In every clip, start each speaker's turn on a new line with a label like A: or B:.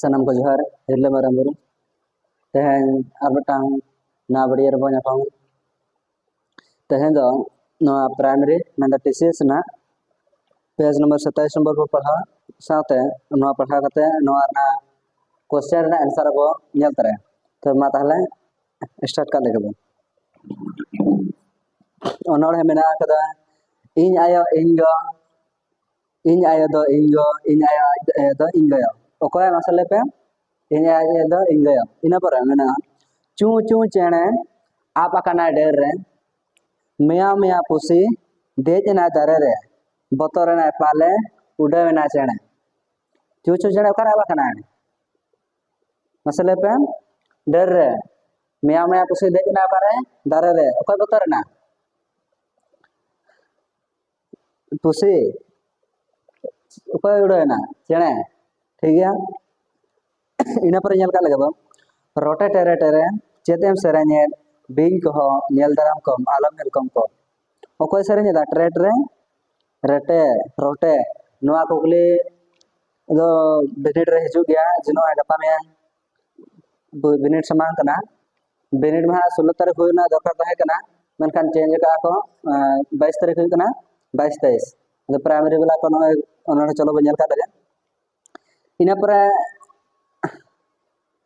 A: Sanam ko johar hirle maram buru tehen arbatang na badiya rabo nyapang tehen do no primary nanda TCS na page number 27 number पर पढ़ा साथ no पढ़ा करते no ना question ना answer को nail तरे तो मा ताहले स्टार्ट कर लेके बो ओनोर है मेना कदा इन आयो दो इन आयो दो इंगयो ओकोय मसले पे इन आयो दो इंगयो इना पर मेना चू चू चेणे आप अकना डेर रे मिया मिया पुसी देजना दरे रे बतोर ना पाले उड़े ना चेणे चू चू चेणे ओकरा बकना मसले पे डेर रे मिया मिया पुसी देजना पारे दरे रे ओकोय बतोर ना पुसी ओकोय उड़े ना चेणे ठीक है इना पर नेल का लगे बो रोटे टेरे टेरे चेतेम सेरेने बिंग को नेल दराम को आलम नेल कम को ओकोय सेरेने दा ट्रेट रे रेटे रोटे नोआ कुकली दो बिनिट रे हिजु गया जिनो गपा में बिनिट समान कना बिनिट में 16 तारीख होना दरकार तहे कना मनखान चेंज का को 22 तारीख होना 22 23 द प्राइमरी वाला को ओनर चलो बनेल का लगे इना पर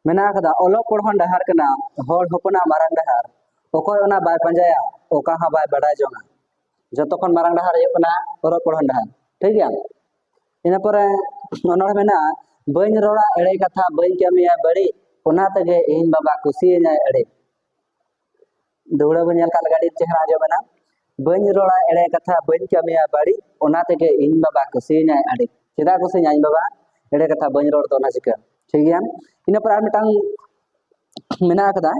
A: मेना कदा ओलो पढ़न डहार कना होड़ होपना मारंग डहार ओकोय ओना बाय पंजाया ओका हा बाय बडाय जोंगा जतो खन मारंग डहार ये कना ओलो पढ़न डहार ठीक है इना पर ओनर मेना बइन रोड़ा एड़े कथा बइन कमिया बड़ी ओना तगे इन बाबा खुशी ना एड़े दौड़ा बनेल का गाड़ी चेहरा जो बना बइन रोड़ा एड़े कथा बइन कमिया बड़ी ओना तगे इन बाबा खुशी ना एड़े चेदा खुशी ना इन बाबा एड़े कथा बइन रोड़ तो ना चिका ठीक है इन पर मिटांग मेना कदा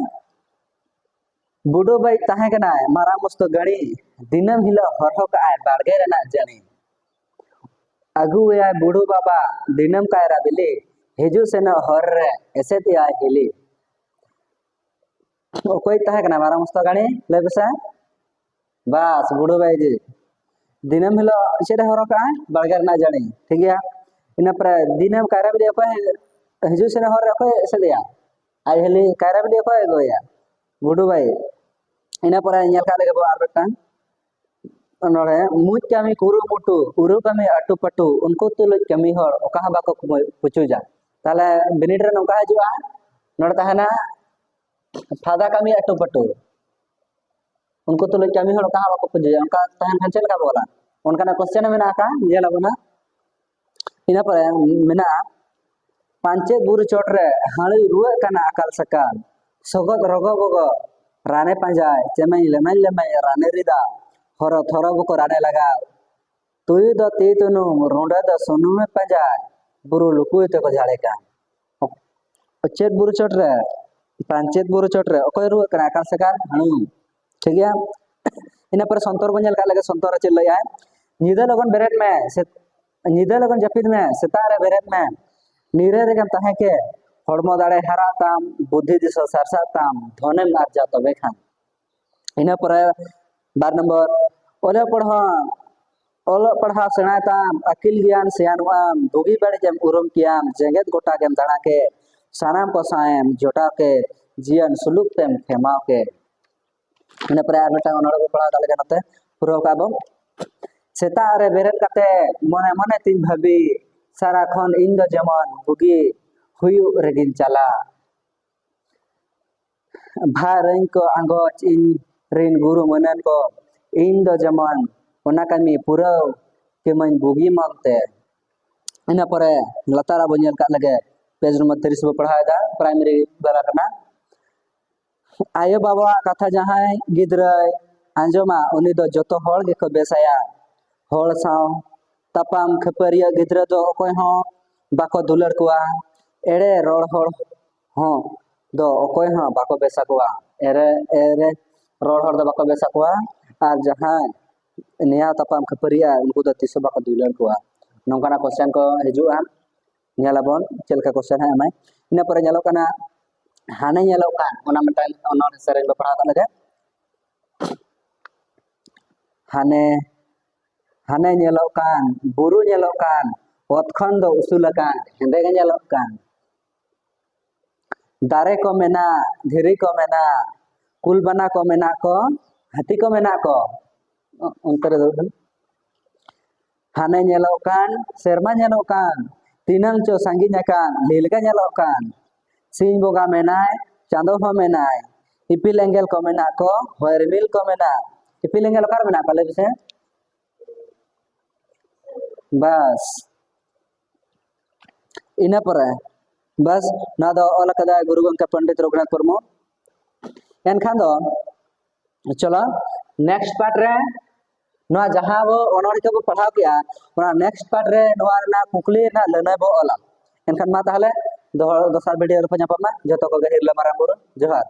A: बुडो बाई ताहे कना मारा मस्त गाड़ी दिनम हिला हरहो का आय बाड़गे रेना जानी अगु या बुडो बाबा दिनम कायरा बिले हेजु से न हर रे ऐसे ते आय हिली कोई ताहे कना मारा मस्त गाड़ी ले बसा बस बुडो बाई जी दिनम हिला छेरे हरहो का आय बाड़गे रेना जानी ठीक है इन पर दिनम कायरा बिले को हिजु से न हर रे को ऐसे दिया आय हिली कायरा बिले को गोया बुडो by ina pora nyal ka lege bo arbatan onore muj kami kuru mutu uru kami atu patu unku tulo kami hor oka ba ko puchuja tale benit re nongka hajua nor tahana fada kami atu patu unku tulo kami hor oka ba ko puchuja onka tahan kan chel ka bola onka na question mena ka nyel abona ina pore mena panche buru chot re hali ruwa kana akal sakal sogot rogo gogo राने पंजाय चेमई लेमई लेमई राने रिदा हरो thorough बको राने लगा तुई दो ती तुनु रोंडे दो सोनु में पंजाय बुरु लुकुई ते को झाड़े का चेत बुरु चोट रे पांचेत बुरु चोट रे ओकोय रु कना का सकार हनु ठीक है इना पर संतोर बनेल का लगे संतोर चल लया निदे लगन बेरेट में से निदे लगन जपिद में सेतारे बेरेट में नीरे रे गम ताहे के हड़मो दाड़े हराताम बुद्धि दिशा सरसाताम धने मार जातो बेखान इना पर 12 नंबर ओले पढ़ा सेणाताम अकिल ज्ञान सियानुआम दुगी बड़े जम उरुम कियाम जेगेत गोटा गेम दाड़ा के सानाम को साएम जोटा के जियन सुलुक तेम खेमाव के इना पर आरटा ओनड़ को पढ़ा का लगे नते पुरो का बो सेता रे बेरेत कते मने मने तीन भाबी सारा खन इन दो जमन बुगी हुयु रेगिन चला भारन को आंगोच इन रिन गुरु मनन को इन दो जमन ओना कमी पूरा के मन बुगी मांगते इना परे लतारा बनेल का लगे पेज नंबर 30 पे पढ़ाया था प्राइमरी वाला करना आयो बाबा कथा जहां गिद्र आंजमा उनी दो जतो होड़ के को बेसाया होड़ साव तपाम खपरिया गिद्र दो ओकोय हो बाको दुलर कोआ एड़े रोड होड़ हो दो ओकोय हो बाको बेसा कोआ एरे एरे रोड होड़ दो बाको बेसा कोआ और जहां निया तपाम खपरिया उनको दो तिसो बाको दुलर कोआ नोंकाना क्वेश्चन को हिजुआ नेलाबन चलका क्वेश्चन है हमें इना पर नेलो कना हाने नेलो कान ओना मटाइल ओनर सरेन बे पढ़ा लगे हाने हाने नेलो कान बुरु नेलो कान ओतखन दो उसूल कान हेंदे गे नेलो कान दारे को मेना धीरी को मेना कुलबना को मेना को हाथी को मेना को उनते रे हाने nyelok kan serma nyelok kan tinang cho sanginya kan lilga nyelok kan sing boga menai chando ho menai ipil engel ko mena ko hoermil ko mena ipil engel kar mena pale bise bas ina pore bas na do ola kada guru gongke pandit Raghunath Murmu enkhan do cholo next part re नवा जहाँ वो honour के वो पढ़ा किया वना next part रे नवा ना कुकली ना लना बो ओला एनखान मा ताहले दोसार वीडियो रे पഞ്ഞാ पमा जतो को गहिर ले मारा बुरु जोहार।